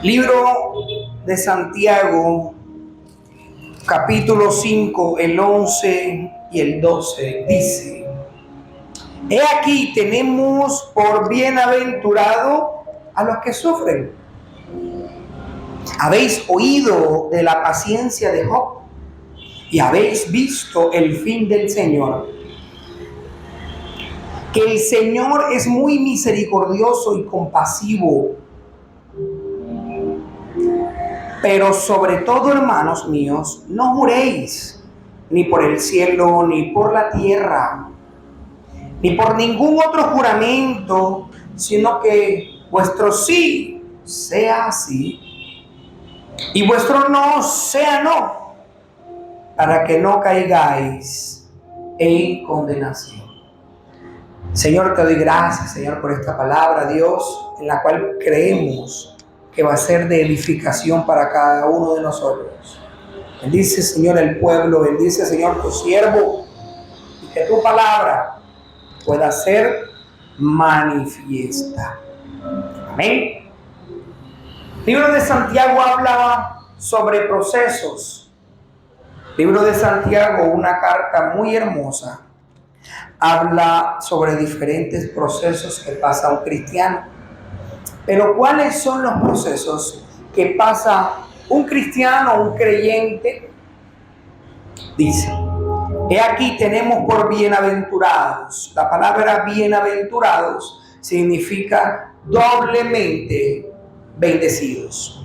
Libro de Santiago, capítulo 5, el 11 y el 12, dice: He aquí tenemos por bienaventurado a los que sufren. Habéis oído de la paciencia de Job y habéis visto el fin del Señor, que el Señor es muy misericordioso y compasivo. Pero sobre todo, hermanos míos, no juréis ni por el cielo, ni por la tierra, ni por ningún otro juramento, sino que vuestro sí sea sí y vuestro no sea no, para que no caigáis en condenación. Señor, te doy gracias, Señor, por esta palabra, Dios, en la cual creemos que va a ser de edificación para cada uno de nosotros. Bendice, Señor, el pueblo, bendice, Señor, tu siervo, y que tu palabra pueda ser manifiesta. Amén. El libro de Santiago habla sobre procesos. El libro de Santiago, una carta muy hermosa, habla sobre diferentes procesos que pasa un cristiano. Pero ¿cuáles son los procesos que pasa un cristiano, un creyente? Dice: he aquí tenemos por bienaventurados. La palabra bienaventurados significa doblemente bendecidos.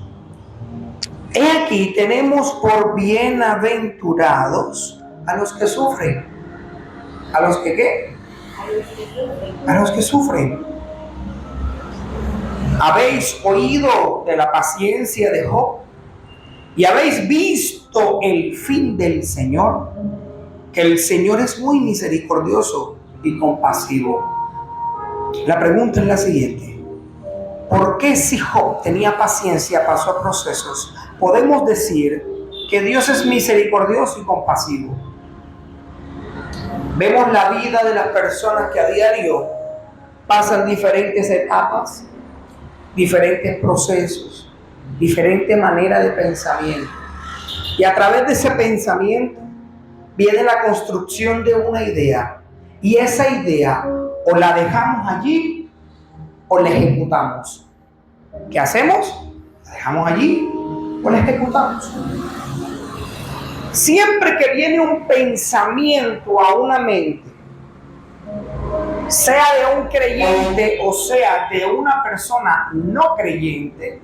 He aquí tenemos por bienaventurados a los que sufren. ¿A los que qué? A los que sufren. Habéis oído de la paciencia de Job y habéis visto el fin del Señor, que el Señor es muy misericordioso y compasivo. La pregunta es la siguiente: ¿por qué, si Job tenía paciencia, pasó a procesos, podemos decir que Dios es misericordioso y compasivo? Vemos la vida de las personas que a diario pasan diferentes etapas, diferentes procesos, diferente manera de pensamiento. Y a través de ese pensamiento viene la construcción de una idea. Y esa idea o la dejamos allí o la ejecutamos. ¿Qué hacemos? La dejamos allí o la ejecutamos. Siempre que viene un pensamiento a una mente, sea de un creyente o sea de una persona no creyente,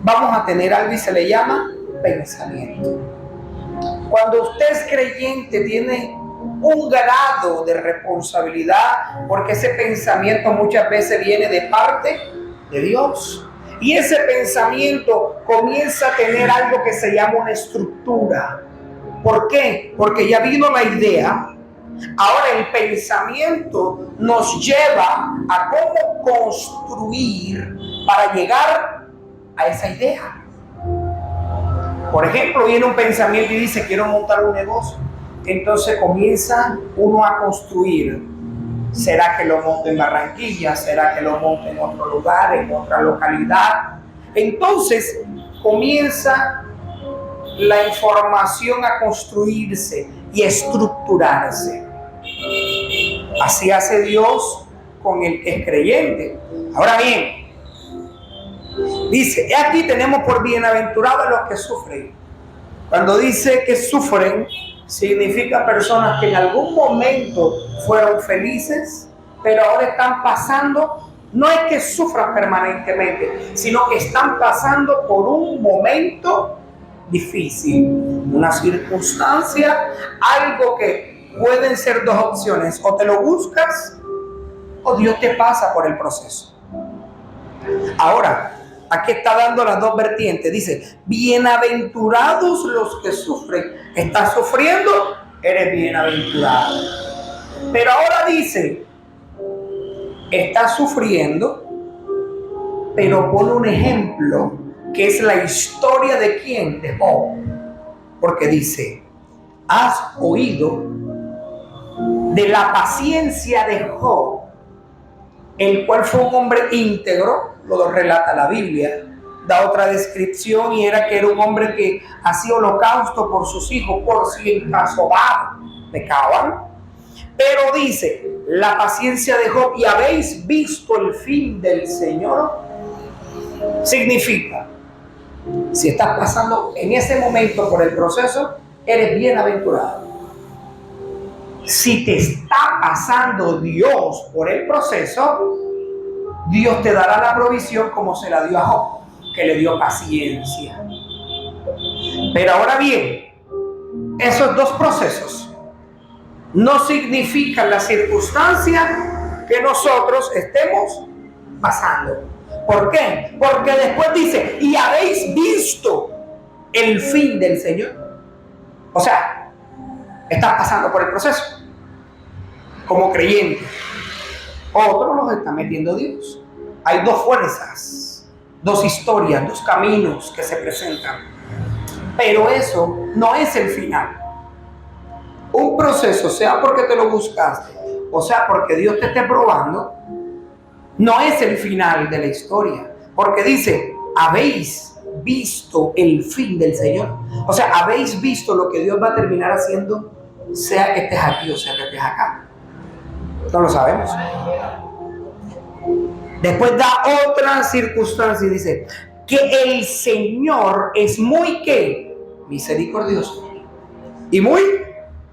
vamos a tener algo y se le llama pensamiento. Cuando usted es creyente, tiene un grado de responsabilidad, porque ese pensamiento muchas veces viene de parte de Dios. Y ese pensamiento comienza a tener algo que se llama una estructura. ¿Por qué? Porque ya vino la idea. Ahora el pensamiento nos lleva a cómo construir para llegar a esa idea. Por ejemplo, viene un pensamiento y dice: quiero montar un negocio. Entonces comienza uno a construir. ¿Será que lo monto en Barranquilla? ¿Será que lo monto en otro lugar, en otra localidad? Entonces comienza la información a construirse y estructurarse. Así hace Dios con el que es creyente. Ahora bien, dice: he aquí tenemos por bienaventurados a los que sufren. Cuando dice que sufren, significa personas que en algún momento fueron felices, pero ahora están pasando, no es que sufran permanentemente, sino que están pasando por un momento difícil, una circunstancia, algo que pueden ser dos opciones: o te lo buscas o Dios te pasa por el proceso. Ahora, aquí está dando las dos vertientes. Dice: bienaventurados los que sufren. ¿Estás sufriendo? Eres bienaventurado. Pero ahora dice: estás sufriendo, pero pone un ejemplo que es la historia de ¿quién? De Job. Porque dice: has oído de la paciencia de Job, el cual fue un hombre íntegro, lo relata la Biblia, da otra descripción y era que era un hombre que hacía holocausto por sus hijos, por si en caso pecaban. Pero dice, la paciencia de Job, y habéis visto el fin del Señor, significa, si estás pasando en ese momento por el proceso, eres bienaventurado. Si te está pasando Dios por el proceso, Dios te dará la provisión como se la dio a Job, que le dio paciencia. Pero ahora bien, esos dos procesos no significan la circunstancia que nosotros estemos pasando. ¿Por qué? Porque después dice, y habéis visto el fin del Señor. O sea, estás pasando por el proceso como creyente. Otros los está metiendo Dios. Hay dos fuerzas, dos historias, dos caminos que se presentan. Pero eso no es el final. Un proceso, sea porque te lo buscaste, o sea porque Dios te esté probando, no es el final de la historia. Porque dice, habéis visto el fin del Señor. O sea, habéis visto lo que Dios va a terminar haciendo, sea que estés aquí o sea que estés acá. No lo sabemos. Después da otra circunstancia y dice que el Señor es muy ¿qué? Misericordioso y muy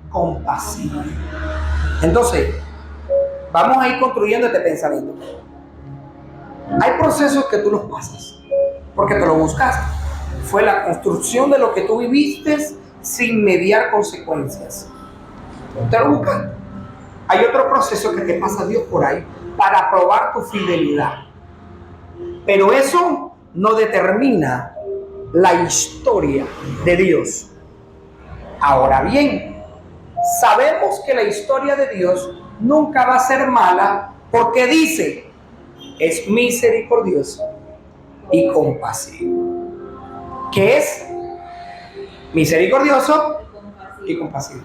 compasivo. Entonces, vamos a ir construyendo este pensamiento. Hay procesos que tú los pasas porque te lo buscaste. Fue la construcción de lo que tú viviste sin mediar consecuencias. Te lo buscaste. Hay otro proceso que te pasa Dios por ahí para probar tu fidelidad. Pero eso no determina la historia de Dios. Ahora bien, sabemos que la historia de Dios nunca va a ser mala porque dice, es misericordioso y compasivo. ¿Qué es? Misericordioso y compasivo.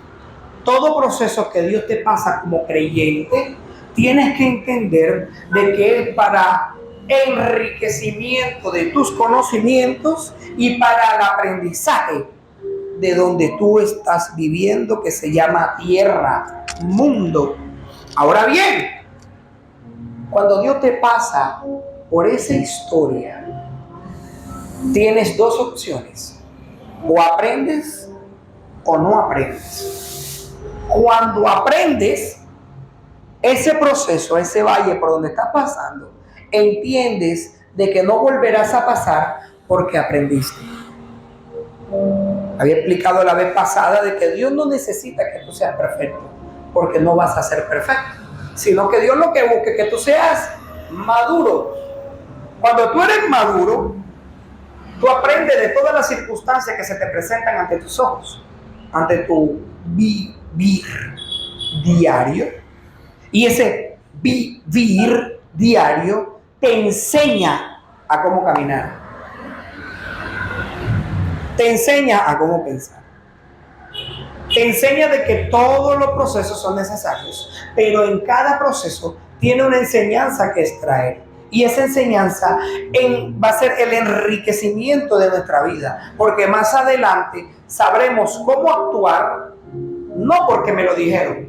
Todo proceso que Dios te pasa como creyente, tienes que entender de que es para enriquecimiento de tus conocimientos y para el aprendizaje de donde tú estás viviendo, que se llama tierra, mundo. Ahora bien, cuando Dios te pasa por esa historia, tienes dos opciones: o aprendes o no aprendes. Cuando aprendes ese proceso, ese valle por donde estás pasando, entiendes de que no volverás a pasar porque aprendiste. Había explicado la vez pasada de que Dios no necesita que tú seas perfecto, porque no vas a ser perfecto, sino que Dios lo que busca es que tú seas maduro. Cuando tú eres maduro, tú aprendes de todas las circunstancias que se te presentan ante tus ojos, ante tu vivir diario. Y ese vivir diario te enseña a cómo caminar, te enseña a cómo pensar, te enseña de que todos los procesos son necesarios, pero en cada proceso tiene una enseñanza que extraer. Y esa enseñanza va a ser el enriquecimiento de nuestra vida, porque más adelante sabremos cómo actuar, no porque me lo dijeron,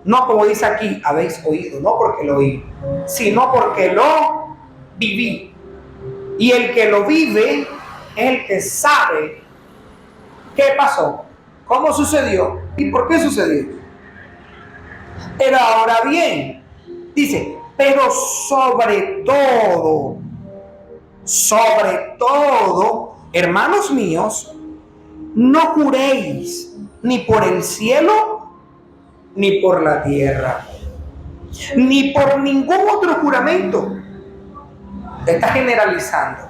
no como dice aquí, habéis oído, no porque lo oí, sino porque lo viví. Y el que lo vive es el que sabe qué pasó, cómo sucedió y por qué sucedió. Pero ahora bien, dice, pero sobre todo, hermanos míos, no juréis ni por el cielo, ni por la tierra, ni por ningún otro juramento. Está generalizando.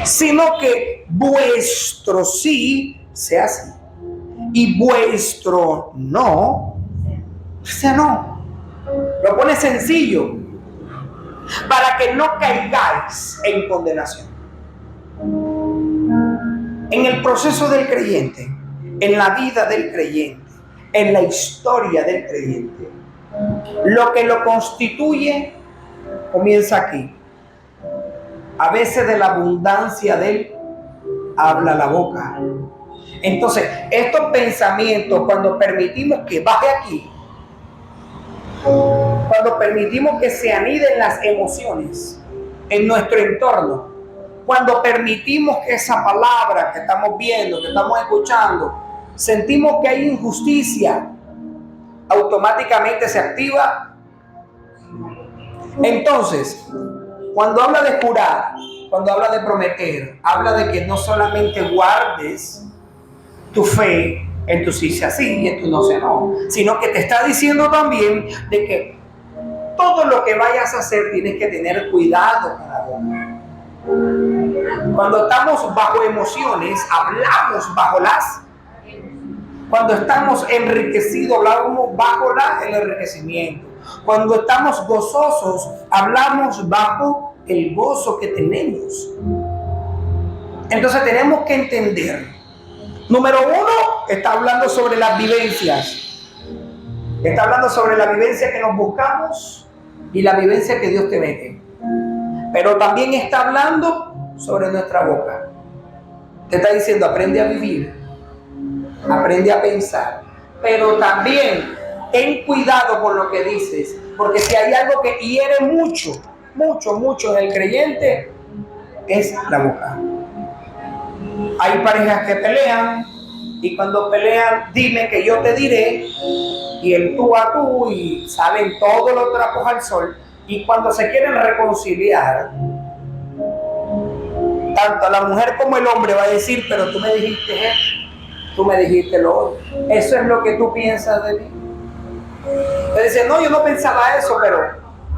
Sino que vuestro sí sea sí y vuestro no sea no. Lo pone sencillo para que no caigáis en condenación. En el proceso del creyente, en la vida del creyente, en la historia del creyente, lo que lo constituye comienza aquí. A veces de la abundancia de él habla la boca. Entonces, estos pensamientos, cuando permitimos que baje aquí, cuando permitimos que se aniden las emociones en nuestro entorno, cuando permitimos que esa palabra que estamos viendo, que estamos escuchando, sentimos que hay injusticia, automáticamente se activa. Entonces, cuando habla de jurar, cuando habla de prometer, habla de que no solamente guardes tu fe en tu sí sea sí y en tu no sea no, sino que te está diciendo también de que todo lo que vayas a hacer tienes que tener cuidado con la boca. Cuando estamos bajo emociones, hablamos bajo las. Cuando estamos enriquecidos, hablamos bajo el enriquecimiento. Cuando estamos gozosos, hablamos bajo el gozo que tenemos. Entonces tenemos que entender. Número uno, está hablando sobre las vivencias. Está hablando sobre la vivencia que nos buscamos y la vivencia que Dios te mete. Pero también está hablando sobre nuestra boca. Te está diciendo, aprende a vivir, aprende a pensar. Pero también ten cuidado con lo que dices, porque si hay algo que hiere mucho en el creyente, es la boca. Hay parejas que pelean y cuando pelean, dime que yo te diré, y el tú a tú, y salen todos los trapos al sol. Y cuando se quieren reconciliar, tanto la mujer como el hombre va a decir, pero tú me dijiste esto, tú me dijiste lo otro. Eso es lo que tú piensas de mí. Te dice, no, yo no pensaba eso, pero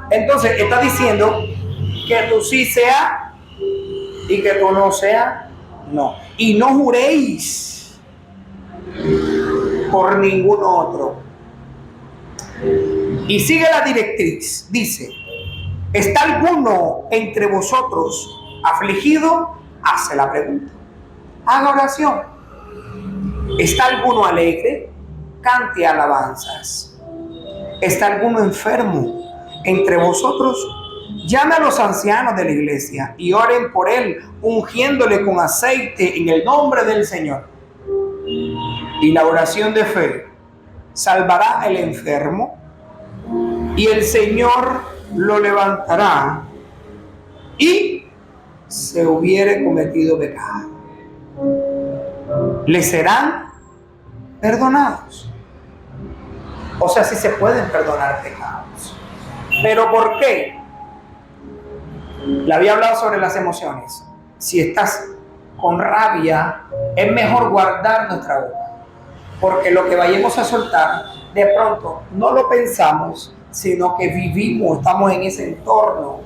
entonces está diciendo que tú sí sea y que tú no sea. No. Y no juréis por ningún otro. Y sigue la directriz. Dice, ¿está alguno entre vosotros afligido? Hace la pregunta. Haga oración. ¿Está alguno alegre? Cante alabanzas. ¿Está alguno enfermo entre vosotros? Llame a los ancianos de la iglesia y oren por él, ungiéndole con aceite en el nombre del Señor. Y la oración de fe salvará al enfermo y el Señor lo levantará y se hubiere cometido pecado, le serán perdonados. O sea, sí se pueden perdonar pecados. ¿Pero por qué? Le había hablado sobre las emociones. Si estás con rabia, es mejor guardar nuestra boca, porque lo que vayamos a soltar, de pronto no lo pensamos, sino que vivimos, estamos en ese entorno,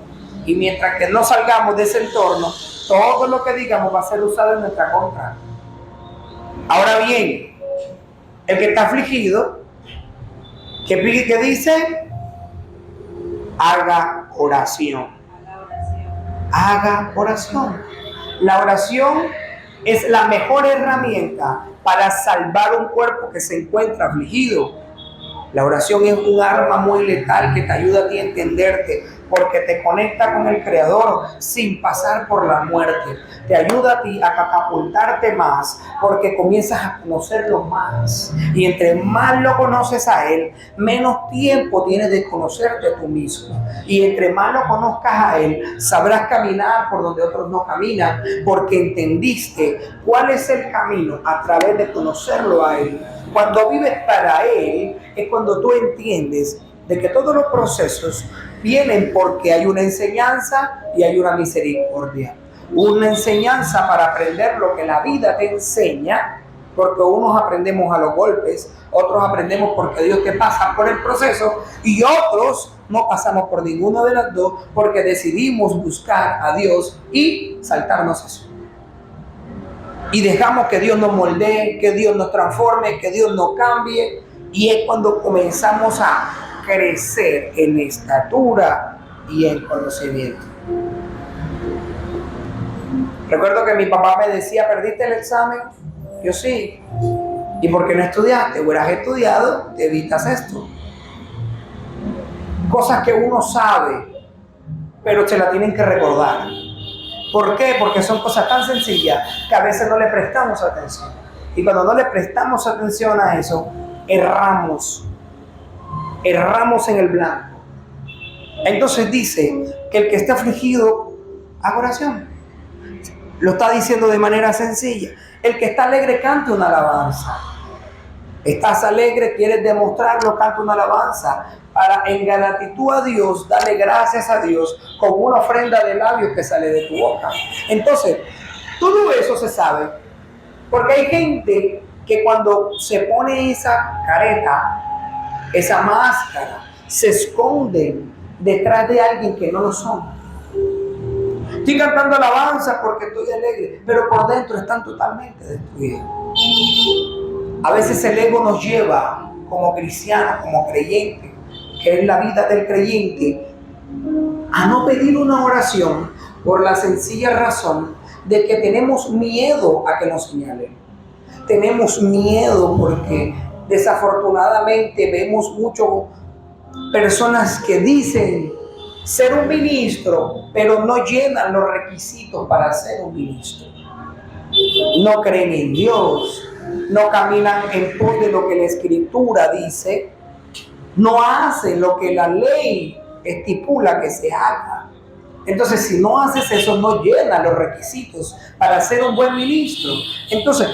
y mientras que no salgamos de ese entorno, todo lo que digamos va a ser usado en nuestra contra. Ahora bien, el que está afligido, ¿qué dice? Haga oración. Haga oración. La oración es la mejor herramienta para salvar un cuerpo que se encuentra afligido. La oración es un arma muy letal que te ayuda a ti a entenderte, porque te conecta con el Creador sin pasar por la muerte. Te ayuda a ti a catapultarte más, porque comienzas a conocerlo más. Y entre más lo conoces a Él, menos tiempo tienes de conocerte tú mismo. Y entre más lo conozcas a Él, sabrás caminar por donde otros no caminan, porque entendiste cuál es el camino a través de conocerlo a Él. Cuando vives para Él, es cuando tú entiendes de que todos los procesos vienen porque hay una enseñanza y hay una misericordia. Una enseñanza para aprender lo que la vida te enseña, porque unos aprendemos a los golpes, otros aprendemos porque Dios te pasa por el proceso, y otros no pasamos por ninguna de las dos porque decidimos buscar a Dios y saltarnos eso. Y dejamos que Dios nos moldee, que Dios nos transforme, que Dios nos cambie. Y es cuando comenzamos a crecer en estatura y en conocimiento. Recuerdo que mi papá me decía, ¿perdiste el examen? Yo sí. ¿Y por qué no estudiaste? Hubieras estudiado, te evitas esto. Cosas que uno sabe, pero se la tienen que recordar. ¿Por qué? Porque son cosas tan sencillas que a veces no le prestamos atención. Y cuando no le prestamos atención a eso, erramos en el blanco. Entonces dice que el que está afligido, haga oración. Lo está diciendo de manera sencilla. El que está alegre, cante una alabanza. Estás alegre, quieres demostrarlo, canta una alabanza. Para en gratitud a Dios, dale gracias a Dios con una ofrenda de labios que sale de tu boca. Entonces, todo eso se sabe. Porque hay gente que cuando se pone esa careta, esa máscara, se esconden detrás de alguien que no lo son. Estoy cantando alabanza porque estoy alegre, pero por dentro están totalmente destruidos. A veces el ego nos lleva como cristianos, como creyentes, que es la vida del creyente, a no pedir una oración por la sencilla razón de que tenemos miedo a que nos señalen. Tenemos miedo porque desafortunadamente vemos muchas personas que dicen ser un ministro, pero no llenan los requisitos para ser un ministro. No creen en Dios, no caminan en pos de lo que la Escritura dice, no hacen lo que la ley estipula que se haga. Entonces, si no haces eso, no llenas los requisitos para ser un buen ministro. Entonces,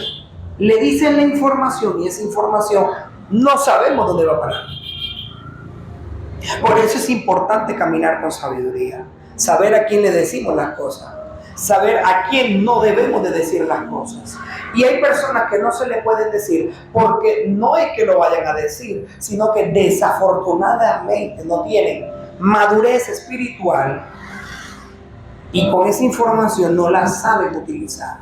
le dicen la información y esa información no sabemos dónde va a parar. Por eso es importante caminar con sabiduría, saber a quién le decimos las cosas, saber a quién no debemos de decir las cosas. Y hay personas que no se le pueden decir porque no es que lo vayan a decir, sino que desafortunadamente no tienen madurez espiritual y con esa información no la saben utilizar.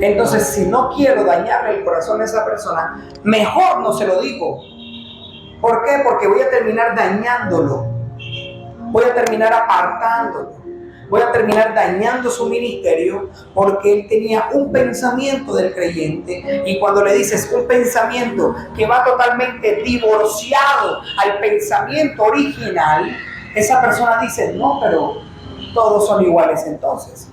Entonces, si no quiero dañarle el corazón a esa persona, mejor no se lo digo. ¿Por qué? Porque voy a terminar dañándolo, voy a terminar apartándolo, voy a terminar dañando su ministerio porque él tenía un pensamiento del creyente y cuando le dices un pensamiento que va totalmente divorciado al pensamiento original, esa persona dice, no, pero todos son iguales entonces.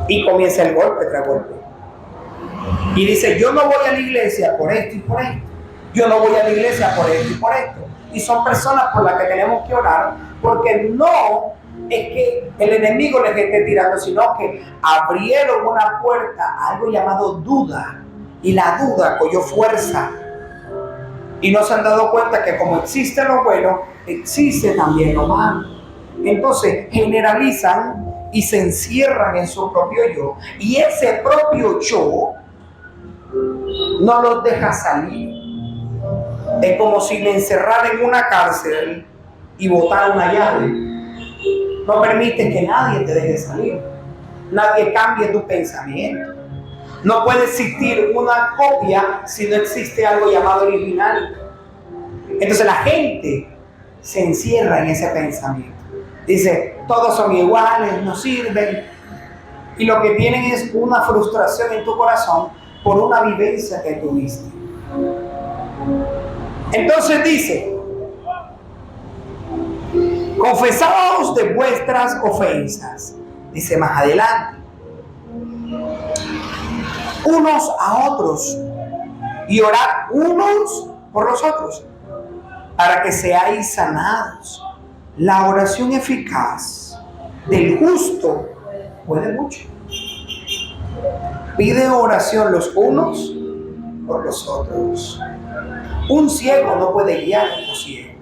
Y comienza el golpe tras golpe. Y dice, yo no voy a la iglesia por esto y por esto. Yo no voy a la iglesia por esto y por esto. Y son personas por las que tenemos que orar, porque no es que el enemigo les esté tirando, sino que abrieron una puerta a algo llamado duda. Y la duda cogió fuerza. Y no se han dado cuenta que como existe lo bueno, existe también lo malo. Entonces generalizan y se encierran en su propio yo. Y ese propio yo no los deja salir. Es como si me encerrara en una cárcel y botara una llave. No permite que nadie te deje salir. Nadie cambie tu pensamiento. No puede existir una copia si no existe algo llamado original. Entonces la gente se encierra en ese pensamiento. Dice, todos son iguales, no sirven. Y lo que tienen es una frustración en tu corazón por una vivencia que tuviste. Entonces dice, confesaos de vuestras ofensas. Dice más adelante, unos a otros y orad unos por los otros para que seáis sanados. La oración eficaz del justo puede mucho. Pide oración los unos por los otros. Un ciego no puede guiar a otro ciego,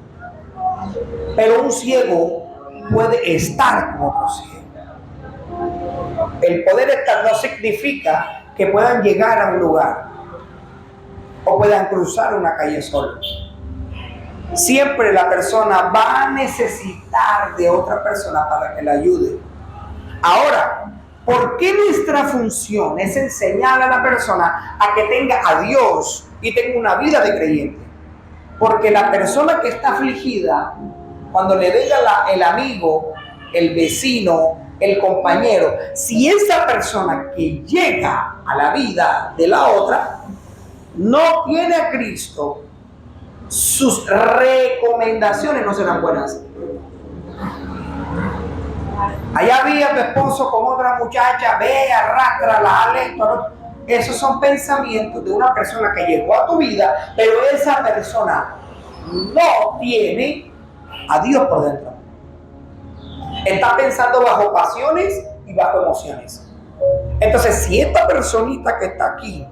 pero un ciego puede estar con otro ciego. El poder estar no significa que puedan llegar a un lugar o puedan cruzar una calle solos. Siempre la persona va a necesitar de otra persona para que la ayude. Ahora, ¿por qué nuestra función es enseñar a la persona a que tenga a Dios y tenga una vida de creyente? Porque la persona que está afligida, cuando le venga el amigo, el vecino, el compañero, si esa persona que llega a la vida de la otra no tiene a Cristo, sus recomendaciones no serán buenas. Allá había tu esposo con otra muchacha, ve, arrástrala, hale esto, lo otro. Esos son pensamientos de una persona que llegó a tu vida, pero esa persona no tiene a Dios por dentro. Está pensando bajo pasiones y bajo emociones. Entonces, si esta personita que está aquí,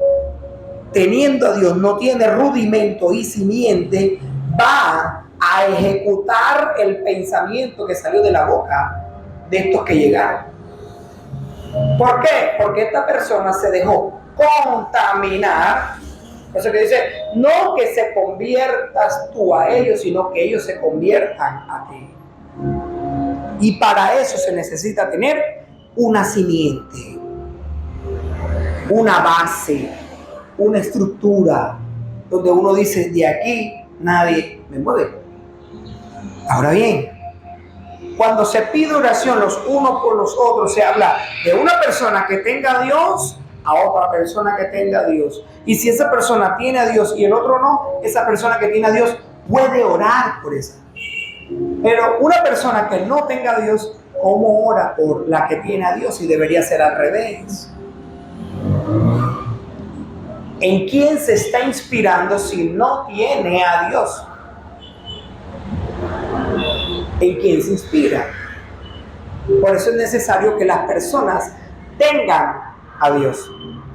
teniendo a Dios, no tiene rudimento y simiente, va a ejecutar el pensamiento que salió de la boca de estos que llegaron. ¿Por qué? Porque esta persona se dejó contaminar. Eso que dice, no que se conviertas tú a ellos, sino que ellos se conviertan a ti. Y para eso se necesita tener una simiente, una base, una estructura, donde uno dice, de aquí nadie me mueve. Ahora bien, cuando se pide oración los unos por los otros, se habla de una persona que tenga a Dios a otra persona que tenga a Dios. Y si esa persona tiene a Dios y el otro no, esa persona que tiene a Dios puede orar por esa. Pero una persona que no tenga a Dios, ¿cómo ora por la que tiene a Dios? Y debería ser al revés. ¿En quién se está inspirando si no tiene a Dios? ¿En quién se inspira? Por eso es necesario que las personas tengan a Dios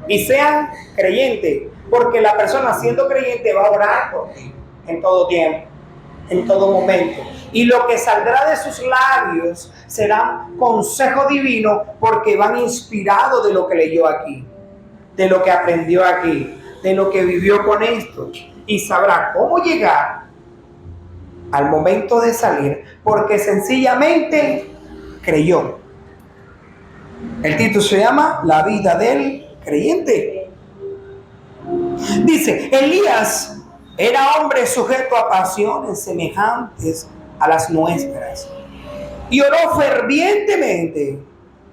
y sean creyentes, porque la persona siendo creyente va a orar por ti en todo tiempo, en todo momento, y lo que saldrá de sus labios será consejo divino, porque van inspirados de lo que leyó aquí, de lo que aprendió aquí, de lo que vivió con esto, y sabrá cómo llegar al momento de salir, porque sencillamente creyó. El título se llama La vida del creyente. Dice, Elías era hombre sujeto a pasiones semejantes a las nuestras, y oró fervientemente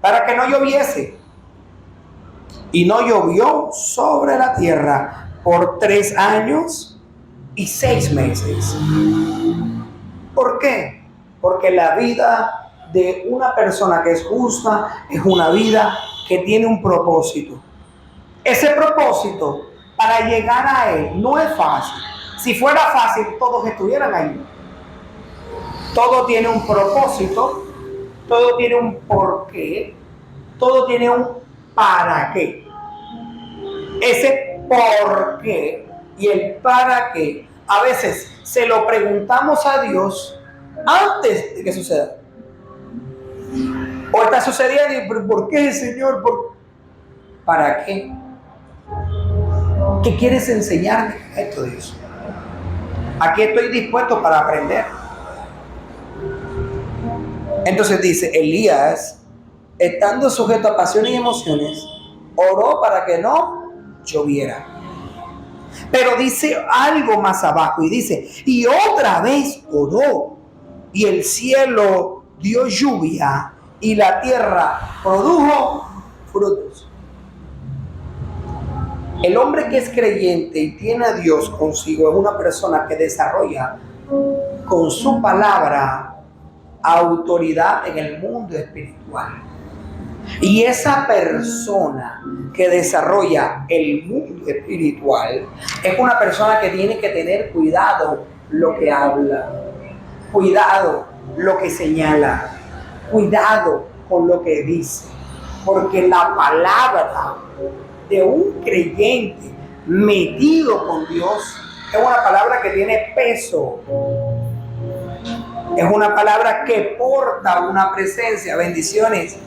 para que no lloviese. Y no llovió sobre la tierra por 3 años y 6 meses. ¿Por qué? Porque la vida de una persona que es justa es una vida que tiene un propósito. Ese propósito, para llegar a él, no es fácil. Si fuera fácil, todos estuvieran ahí. Todo tiene un propósito, todo tiene un porqué, todo tiene un para qué. Ese por qué y el para qué, a veces se lo preguntamos a Dios antes de que suceda. O está sucediendo y ¿por qué, Señor? ¿Para qué? ¿Qué quieres enseñarme esto de eso? Aquí estoy dispuesto para aprender. Entonces dice, Elías, estando sujeto a pasiones y emociones, oró para que no lloviera. Pero dice algo más abajo y dice, y otra vez oró, y el cielo dio lluvia y la tierra produjo frutos. El hombre que es creyente y tiene a Dios consigo es una persona que desarrolla con su palabra autoridad en el mundo espiritual. Y esa persona que desarrolla el mundo espiritual es una persona que tiene que tener cuidado lo que habla, cuidado lo que señala, cuidado con lo que dice, porque la palabra de un creyente metido con Dios es una palabra que tiene peso, es una palabra que porta una presencia, bendiciones.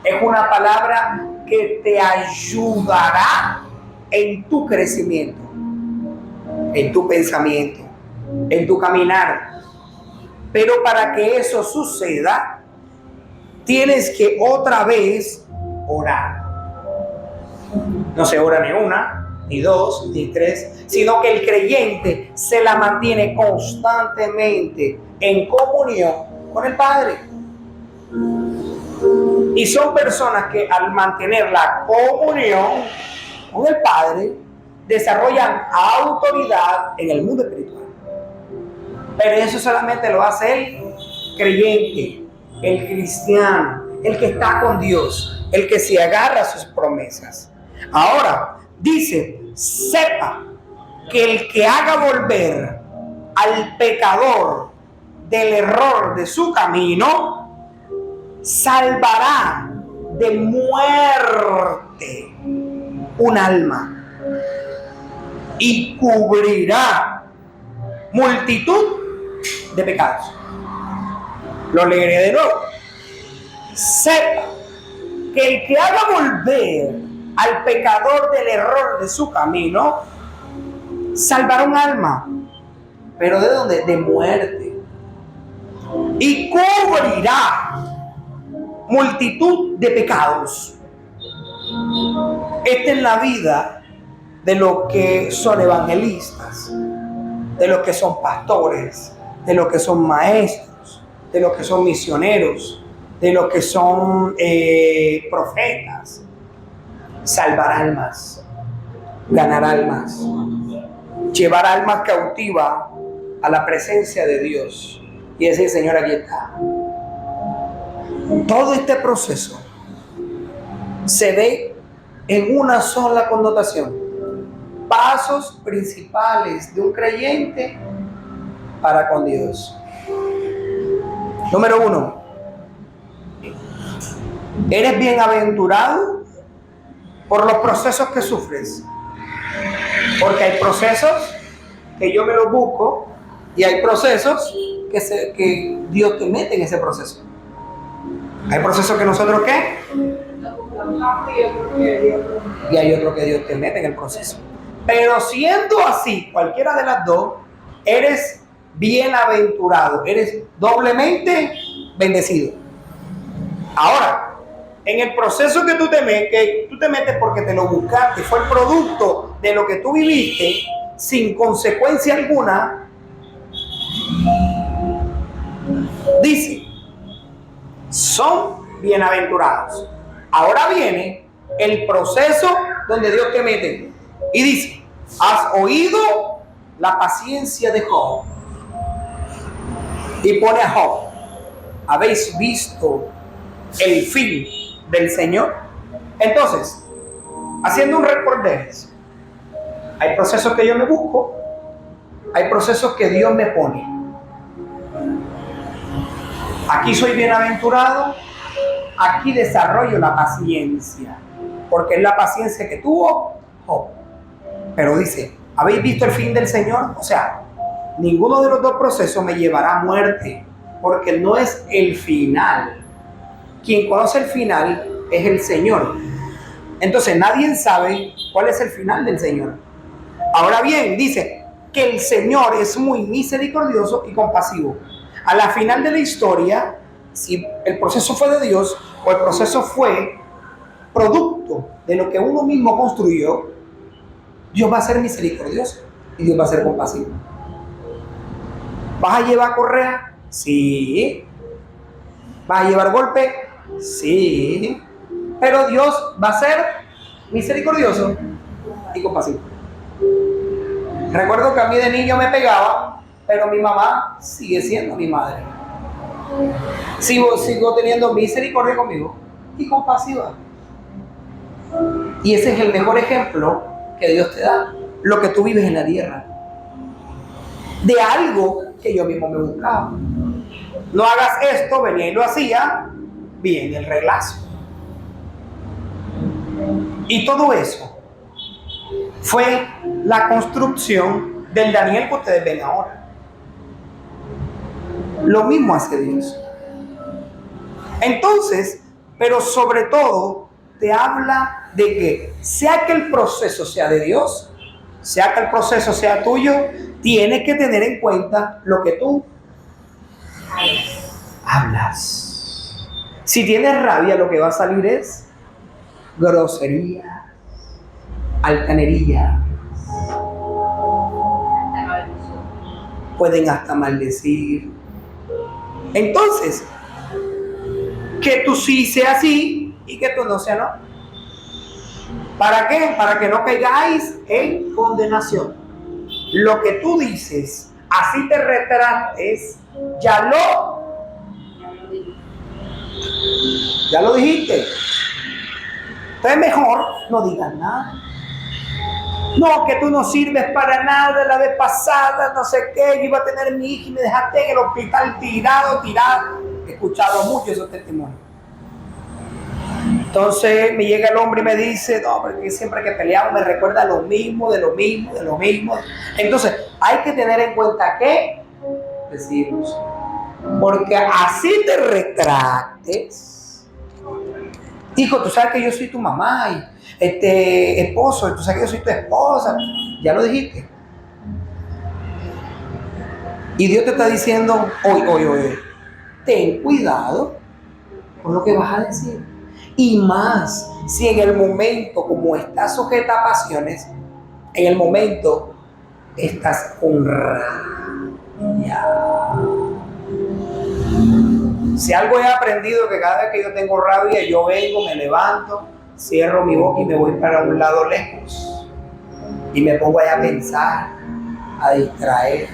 Es una palabra que te ayudará en tu crecimiento, en tu pensamiento, en tu caminar. Pero para que eso suceda, tienes que otra vez orar. No se ora ni una, ni dos, ni tres, sino que el creyente se la mantiene constantemente en comunión con el Padre. Y son personas que al mantener la comunión con el Padre desarrollan autoridad en el mundo espiritual. Pero eso solamente lo hace el creyente, el cristiano, el que está con Dios, el que se agarra a sus promesas. Ahora, dice, sepa que el que haga volver al pecador del error de su camino, salvará de muerte un alma y cubrirá multitud de pecados. Lo leeré de nuevo. Sepa que el que haga volver al pecador del error de su camino, salvará un alma. ¿Pero de dónde? De muerte. Y cubrirá multitud de pecados. Esta es la vida de los que son evangelistas, de los que son pastores, de los que son maestros, de los que son misioneros, de los que son profetas. Salvar almas, ganar almas, llevar almas cautivas a la presencia de Dios y decir, Señor, aquí está. Todo este proceso se ve en una sola connotación: pasos principales de un creyente para con Dios. Número 1, eres bienaventurado por los procesos que sufres, porque hay procesos que yo me los busco y hay procesos que Dios te mete en ese proceso. Hay procesos que nosotros ¿qué? Y hay otro que Dios te mete en el proceso. Pero siendo así, cualquiera de las dos, eres bienaventurado, eres doblemente bendecido. Ahora, en el proceso que tú te metes porque te lo buscaste, fue el producto de lo que tú viviste, sin consecuencia alguna, dice, son bienaventurados. Ahora viene el proceso donde Dios te mete y dice, has oído la paciencia de Job. Y pone a Job, ¿habéis visto el fin del Señor? Entonces, haciendo un recorderis, hay procesos que yo me busco, hay procesos que Dios me pone. Aquí soy bienaventurado, aquí desarrollo la paciencia, porque es la paciencia que tuvo Job. Pero dice, ¿habéis visto el fin del Señor? O sea, ninguno de los dos procesos me llevará a muerte, porque no es el final. Quien conoce el final es el Señor. Entonces nadie sabe cuál es el final del Señor. Ahora bien, dice que el Señor es muy misericordioso y compasivo. A la final de la historia, si el proceso fue de Dios o el proceso fue producto de lo que uno mismo construyó, Dios va a ser misericordioso y Dios va a ser compasivo. ¿Vas a llevar correa? Sí. ¿Vas a llevar golpe? Sí. Pero Dios va a ser misericordioso y compasivo. Recuerdo que a mí de niño me pegaba, pero mi mamá sigue siendo mi madre. Sigo teniendo misericordia conmigo y compasiva. Y ese es el mejor ejemplo que Dios te da, lo que tú vives en la tierra, de algo que yo mismo me buscaba. No hagas esto, venía y lo hacía, viene el reglazo. Y todo eso fue la construcción del Daniel que ustedes ven ahora. Lo mismo hace Dios. Entonces, pero sobre todo, te habla de que sea que el proceso sea de Dios, sea que el proceso sea tuyo, tienes que tener en cuenta lo que tú hablas. Si tienes rabia, lo que va a salir es grosería, altanería. Pueden hasta maldecir. Entonces, que tú sí sea sí y que tú no sea no. ¿Para qué? Para que no caigáis en condenación. Lo que tú dices, así te retrates, ya lo Ya lo dijiste. Entonces mejor no digas nada. No, que tú no sirves para nada. La vez pasada, no sé qué, yo iba a tener mi hija y me dejaste en el hospital tirado. He escuchado mucho esos testimonios. Entonces me llega el hombre y me dice, no, porque siempre que peleamos me recuerda lo mismo. Entonces hay que tener en cuenta que decimos, porque así te retractes. Hijo, tú sabes que yo soy tu mamá y esposo, tú sabes que yo soy tu esposa. Ya lo dijiste. Y Dios te está diciendo hoy, ten cuidado con lo que vas a decir. Y más, si en el momento, como estás sujeta a pasiones, en el momento estás honrada. Si algo he aprendido, que cada vez que yo tengo rabia, yo vengo, me levanto, cierro mi boca y me voy para un lado lejos. Y me pongo allá a pensar, a distraer.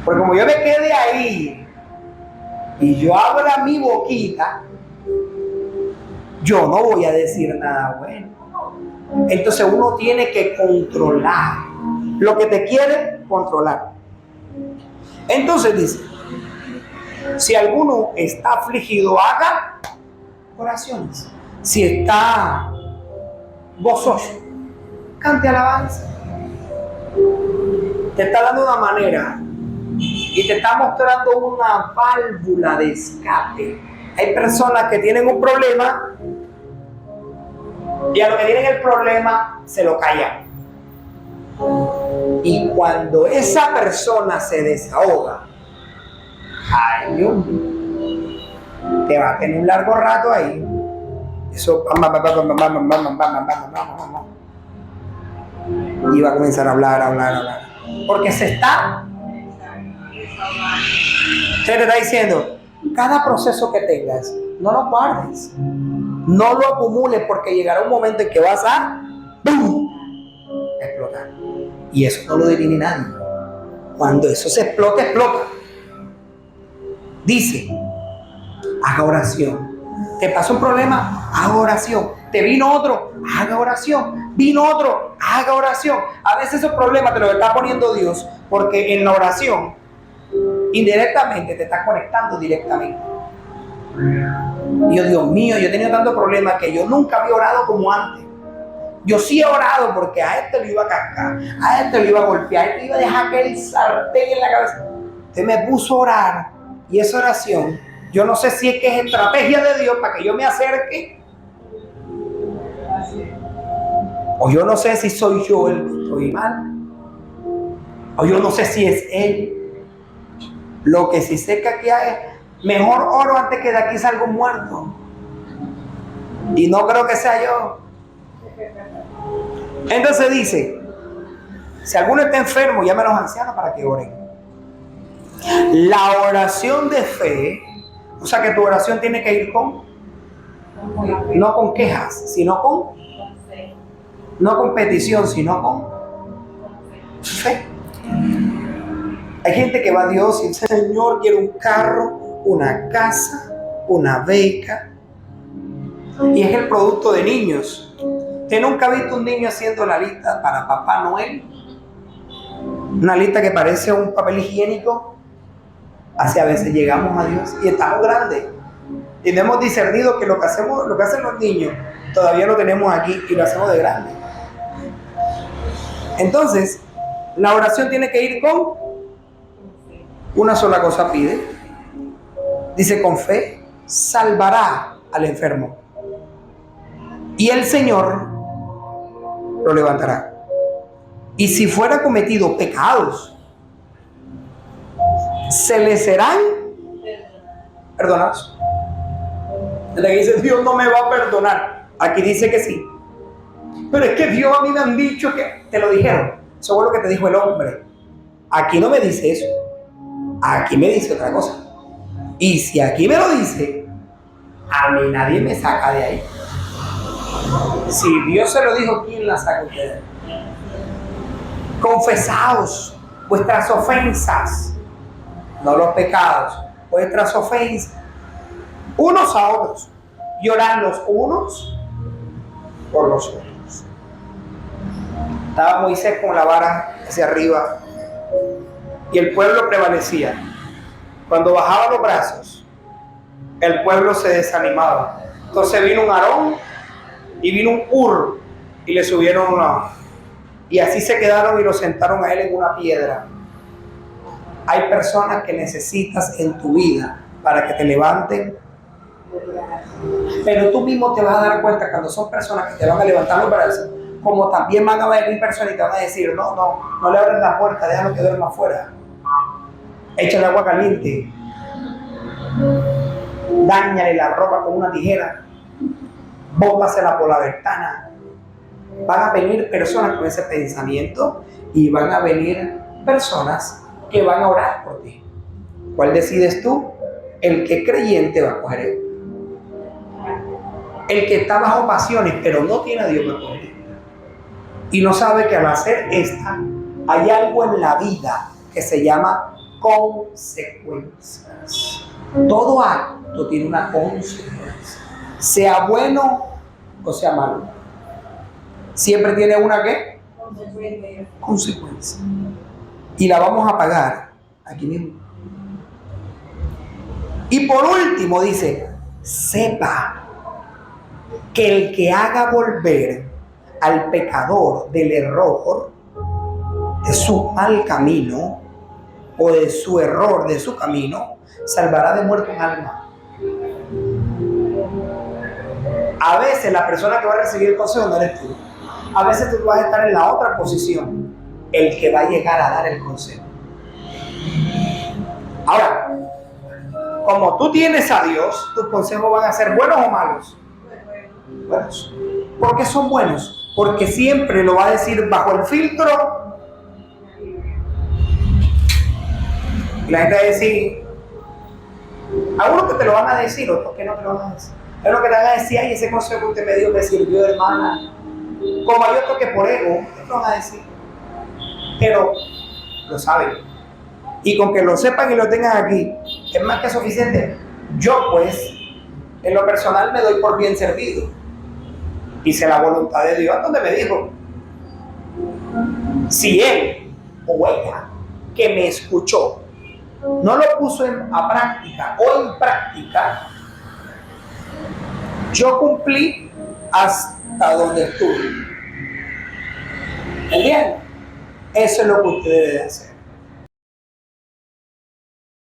Porque como yo me quede ahí y yo abra mi boquita, yo no voy a decir nada bueno. Entonces uno tiene que controlar lo que te quiere controlar. Entonces dice, si alguno está afligido, haga oraciones. Si está gozoso, cante alabanza. Te está dando una manera y te está mostrando una válvula de escape. Hay personas que tienen un problema y a lo que tienen el problema se lo callan. Y cuando esa persona se desahoga, ay Dios mío, te va a tener un largo rato ahí. Eso y va a comenzar a hablar. Porque se está. Se te está diciendo, cada proceso que tengas, no lo guardes. No lo acumules, porque llegará un momento en que vas a ¡bum!, explotar. Y eso no lo define nadie. Cuando eso se explota, explota. Dice, haga oración. Te pasó un problema, haga oración. Te vino otro, haga oración. Vino otro, haga oración. A veces esos problemas te los está poniendo Dios, porque en la oración, indirectamente, te está conectando directamente. Y yo, Dios mío, yo he tenido tantos problemas que yo nunca había orado como antes. Yo sí he orado porque a este lo iba a cascar, a este lo iba a golpear, a este iba a dejar aquel sartén en la cabeza. Usted me puso a orar, y esa oración, yo no sé si es que es estrategia de Dios para que yo me acerque, o yo no sé si soy yo el que estoy mal, o yo no sé si es Él. Lo que sí sé que aquí hay, mejor oro antes que de aquí salga un muerto. Y no creo que sea yo. Entonces dice, si alguno está enfermo, llame a los ancianos para que oren. La oración de fe, o sea que tu oración tiene que ir no con quejas, sino no con petición, sino con fe. Hay gente que va a Dios y dice, Señor, quiero un carro, una casa, una beca. Y es el producto de niños. ¿Usted nunca ha visto un niño haciendo la lista para Papá Noel? Una lista que parece un papel higiénico. Así a veces llegamos a Dios y estamos grandes. Y no hemos discernido que lo que hacen los niños todavía lo tenemos aquí y lo hacemos de grande. Entonces, la oración tiene que ir con una sola cosa, pide. Dice, con fe salvará al enfermo y el Señor lo levantará. Y si fuera cometido pecados, se le serán perdonados. Le dice, Dios no me va a perdonar. Aquí dice que sí. Pero es que Dios, a mí me han dicho que... Te lo dijeron. Eso fue lo que te dijo el hombre. Aquí no me dice eso. Aquí me dice otra cosa. Y si aquí me lo dice, a mí nadie me saca de ahí. Si Dios se lo dijo, ¿quién la saca ustedes? Confesaos vuestras ofensas, no los pecados, vuestras ofensas. unos a otros y orar los unos por los otros. Estaba Moisés con la vara hacia arriba y el pueblo prevalecía. Cuando bajaba los brazos, el pueblo se desanimaba. Entonces vino un Aarón y vino un Hur y le subieron una. Y así se quedaron y lo sentaron a él en una piedra. Hay personas que necesitas en tu vida para que te levanten. Pero tú mismo te vas a dar cuenta cuando son personas que te van a levantar los brazos, como también van a venir personas y te van a decir, no le abres la puerta, déjalo que duerma afuera. Échale agua caliente. Dáñale la ropa con una tijera. Bótasela por la ventana. Van a venir personas con ese pensamiento y van a venir personas que van a orar por ti. ¿Cuál decides tú? El que creyente va a coger él. El que está bajo pasiones pero no tiene a Dios va a coger él. Y no sabe que al hacer esta hay algo en la vida que se llama consecuencias. Todo acto tiene una consecuencia, sea bueno o sea malo. Siempre tiene una ¿qué? Consecuencia. Y la vamos a pagar aquí mismo. Y por último dice, sepa que el que haga volver al pecador del error, de su mal camino, o de su error, de su camino, salvará de muerte un alma. A veces la persona que va a recibir el consejo no eres tú. A veces tú vas a estar en la otra posición, el que va a llegar a dar el consejo. Ahora, como tú tienes a Dios, tus consejos van a ser buenos o malos. Buenos. ¿Por qué son buenos? Porque siempre lo va a decir bajo el filtro. Y la gente va a decir, algunos que te lo van a decir, otros que no te lo van a decir. Es lo que te van a decir, ay, ese consejo que usted me dio me sirvió, hermana. Como hay otros que por ego, te lo van a decir. Pero lo saben. Y con que lo sepan y lo tengan aquí, es más que suficiente. Yo, pues, en lo personal me doy por bien servido. Hice la voluntad de Dios donde me dijo, si él o ella que me escuchó no lo puso a práctica o en práctica, yo cumplí hasta donde estuve. ¿Entienden? Eso es lo que usted debe hacer.